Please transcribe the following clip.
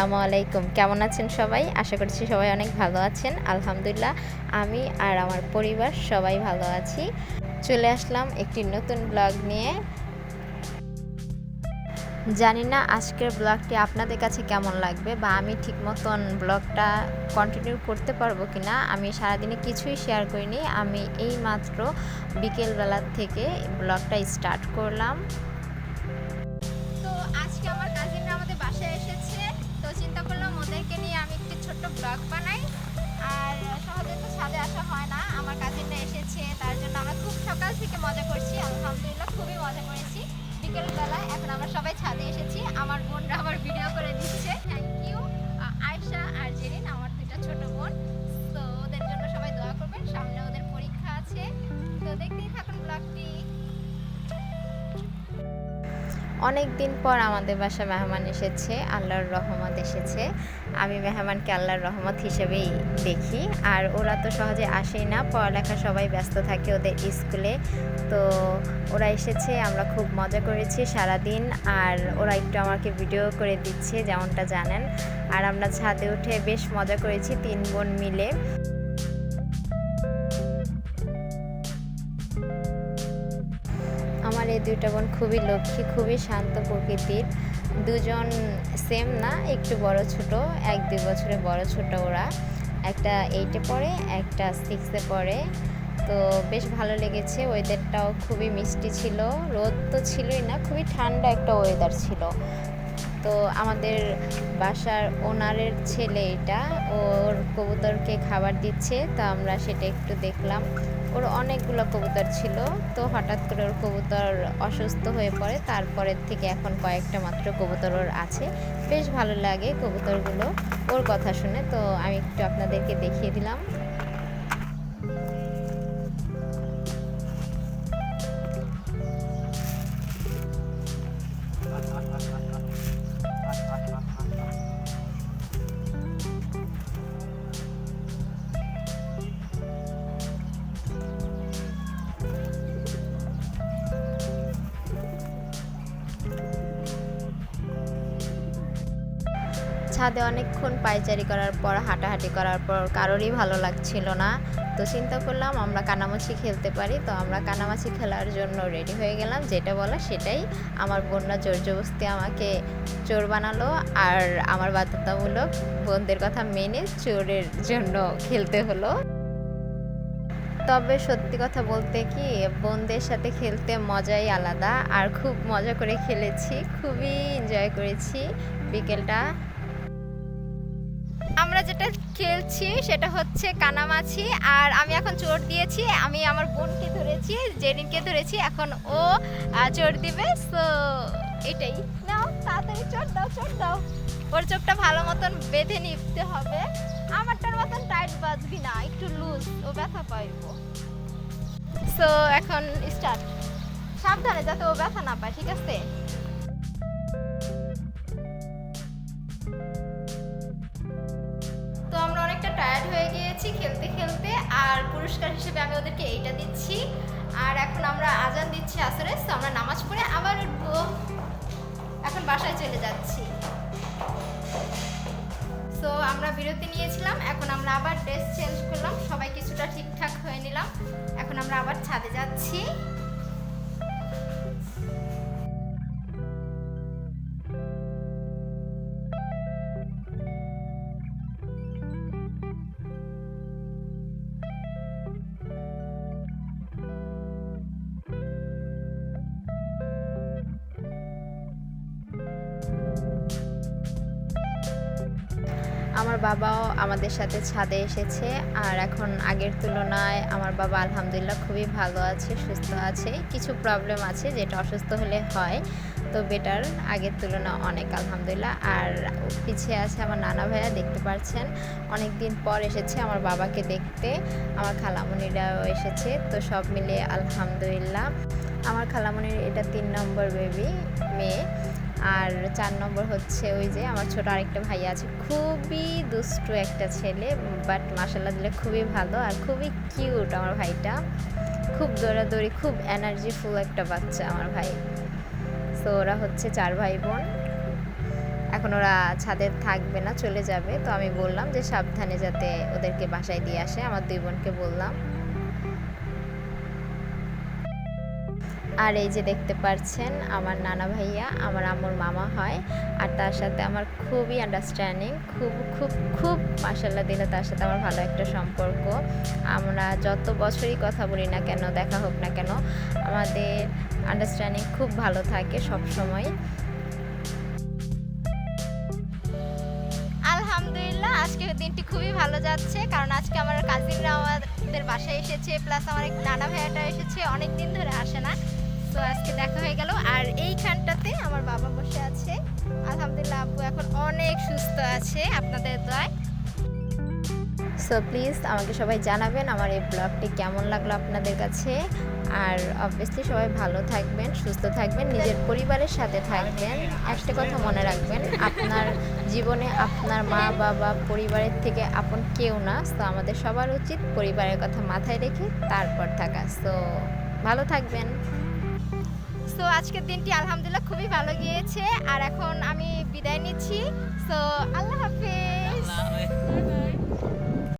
আসসালামু আলাইকুম। কেমন আছেন সবাই? আশা করছি সবাই অনেক ভালো আছেন। আলহামদুলিল্লাহ আমি আর আমার পরিবার সবাই ভালো আছি। চলে আসলাম একটি নতুন ব্লগ নিয়ে। জানি না আজকের ব্লগটি আপনাদের কাছে কেমন লাগবে বা আমি ঠিক মতন ব্লগটা কন্টিনিউ করতে পারবো কিনা। আমি সারাদিনে কিছুই শেয়ার করিনি। আমি এইমাত্র বিকেলবেলা থেকে ব্লগটা স্টার্ট করলাম। তো আজকে আমার কাজিনরা আমাদের বাসায় এসেছে, তো চিন্তা করলাম ওদেরকে নিয়ে আমি একটি ছোট্ট ব্লগ বানাই। আর সহজে তো ছাদে আসা হয় না, আমার কাজিনরা এসেছে তার জন্য আমরা খুব সকাল থেকে মজা করছি। আলহামদুলিল্লাহ খুবই মজা করেছি বিকেলবেলা। এখন আমরা সবাই ছাদে এসেছি, আমার বোনরা আমার ভিডিও করে দিচ্ছে। থ্যাংক ইউ আয়েশা আর জেরিন, আমার দুইটা ছোট বোন। তো ওদের জন্য সবাই দোয়া করবেন, সামনে ওদের পরীক্ষা আছে। তো দেখতেই থাকুন ব্লগটি। অনেক দিন পর আমাদের বাসায় মেহমান এসেছে, আল্লাহর রহমত এসেছে। আমি মেহমানকে আল্লাহর রহমত হিসেবেই দেখি। আর ওরা তো সহজে আসেই না, পড়ালেখা সবাই ব্যস্ত থাকে ওদের স্কুলে। তো ওরা এসেছে, আমরা খুব মজা করেছি সারাদিন। আর ওরা একটু আমাকে ভিডিও করে দিচ্ছে যেমনটা জানেন। আর আমরা ছাদে উঠে বেশ মজা করেছি 3 বোন মিলে। আমার এই দুইটা বোন খুবই লক্ষ্মী, খুবই শান্ত প্রকৃতির। দুজন সেম না, একটু বড় ছোট, 1-2 বছরের বড় ছোট ওরা। একটা 8-এ পড়ে, একটা 6-এ পড়ে। তো বেশ ভালো লেগেছে। ওয়েদারটাও খুবই মিষ্টি ছিল, রোদ তো ছিলই না, খুবই ঠান্ডা একটা ওয়েদার ছিল। তো আমাদের বাসার ওনারের ছেলে এটা, ওর কবুতরকে খাবার দিচ্ছে, তো আমরা সেটা একটু দেখলাম। ওর অনেকগুলো কবুতর ছিল, তো হঠাৎ করে ওর কবুতর অসুস্থ হয়ে পড়ে। তারপরের থেকে এখন কয়েকটা মাত্র কবুতর ওর আছে। বেশ ভালো লাগে কবুতরগুলো ওর কথা শুনে। তো আমি একটু আপনাদেরকে দেখিয়ে দিলাম। ছাদে অনেকক্ষণ পায়চারি করার পর, হাঁটাহাঁটি করার পর কারোরই ভালো লাগছিল না। তো চিন্তা করলাম আমরা কানামাছি খেলতে পারি। তো আমরা কানামাছি খেলার জন্য রেডি হয়ে গেলাম, যেটা বলা সেটাই। আমার বোনরা জোর জবরদস্তি আমাকে চোর বানালো, আর আমার বাধ্যতামূলক বোনদের কথা মেনে চোরের জন্য খেলতে হলো। তবে সত্যি কথা বলতে কি, বোনদের সাথে খেলতে মজাই আলাদা। আর খুব মজা করে খেলেছি, খুবই এনজয় করেছি বিকেলটা। আমরা যেটা খেলছি সেটা হচ্ছে কানামাছি। আর আমি এখন চোর দিয়েছি, আমি আমার বোনকে ধরেছি, জেরিনকে ধরেছি। এখন ও চোর দিবে। সো এটাই, নাও তাড়াতাড়ি চোর দাও, চোর দাও। ওর চোখটা ভালো মতন বেঁধে নিতে হবে। আমারটার মতন টাইট বাজবি না, একটু লুজ, ও ব্যথা পাইব। সো এখন স্টার্ট। সাবধানে যাতে ও ব্যথা না পায়, ঠিক আছে? তো আমরা অনেকটা টায়ার্ড হয়ে গিয়েছি খেলতে খেলতে। আর পুরস্কার হিসেবে আমি ওদেরকে এইটা দিচ্ছি। আর এখন আমরা আজান দিচ্ছি আসরের, তো আমরা নামাজ পড়ে আবার উঠবো। এখন বাসায় চলে যাচ্ছি। তো আমরা বিরতি নিয়েছিলাম, এখন আমরা আবার ড্রেস চেঞ্জ করলাম, সবাই কিছুটা ঠিকঠাক হয়ে নিলাম। এখন আমরা আবার ছাদে যাচ্ছি। আমার বাবাও আমাদের সাথে ছাদে এসেছে। আর এখন আগের তুলনায় আমার বাবা আলহামদুলিল্লাহ খুবই ভালো আছে, সুস্থ আছে। কিছু প্রবলেম আছে যেটা অসুস্থ হলে হয়, তো বেটার আগের তুলনা অনেক আলহামদুলিল্লাহ। আর পিছিয়ে আছে আমার নানা ভাইয়া, দেখতে পাচ্ছেন অনেক দিন পর এসেছে আমার বাবাকে দেখতে। আমার খালামণিরাও এসেছে, তো সব মিলে আলহামদুলিল্লাহ। আমার খালামণির এটা 3 নম্বর বেবি, মেয়ে। আর 4 নম্বর হচ্ছে ওই যে আমার ছোট আরেকটা ভাই আছে, খুবই দুষ্টু একটা ছেলে, বাট মাশাআল্লাহ দিলে খুবই ভালো আর খুবই কিউট আমার ভাইটা। খুব দৌড়াদৌড়ি, খুব এনার্জিফুল একটা বাচ্চা আমার ভাই। সো ওরা হচ্ছে 4 ভাই বোন। এখন এখন ওরা ছাদে থাকবে না, চলে যাবে। তো আমি বললাম যে সাবধানে যাতে ওদেরকে বাসায় দিয়ে আসে, আমার 2 বোনকে বললাম। আর এই যে দেখতে পাচ্ছেন আমার নানা ভাইয়া আমার আম্মুর মামা হয়, আর তার সাথে আমার খুবই আন্ডারস্ট্যান্ডিং, খুব খুব খুব মাশাআল্লাহ দিলে তার সাথে আমার ভালো একটা সম্পর্ক। আমরা যত বছরই কথা বলি না কেন, দেখা হোক না কেন, আমাদের আন্ডারস্ট্যান্ডিং খুব ভালো থাকে সব সময়। আলহামদুলিল্লাহ আজকের দিনটি খুবই ভালো যাচ্ছে, কারণ আজকে আমার কাজিনরা আমাদের বাসায় এসেছে, প্লাস আমার এক নানা ভাইয়াটা এসেছে, অনেক দিন ধরে আসে না। তো আজকে দেখা হয়ে গেল। আর এইখানটাতে আমার বাবা বসে আছে। আলহামদুলিল্লাহ আব্বু এখন অনেক সুস্থ আছে আপনাদের দয়ায়। সো প্লিজ আমাকে সবাই জানাবেন আমার এই ব্লগটি কেমন লাগলো আপনাদের কাছে। আর অবভিয়াসলি সবাই ভালো থাকবেন, সুস্থ থাকবেন, নিজের পরিবারের সাথে থাকবেন। একটা কথা মনে রাখবেন, আপনার জীবনে আপনার মা বাবা পরিবারের থেকে আপন কেউ না। তো আমাদের সবার উচিত পরিবারের কথা মাথায় রেখে তারপর থাকা। সো ভালো থাকবেন। সো আজকের দিনটি আলহামদুলিল্লাহ খুবই ভালো গিয়েছে। আর এখন আমি বিদায় নিচ্ছি। সো আল্লাহ হাফেজ।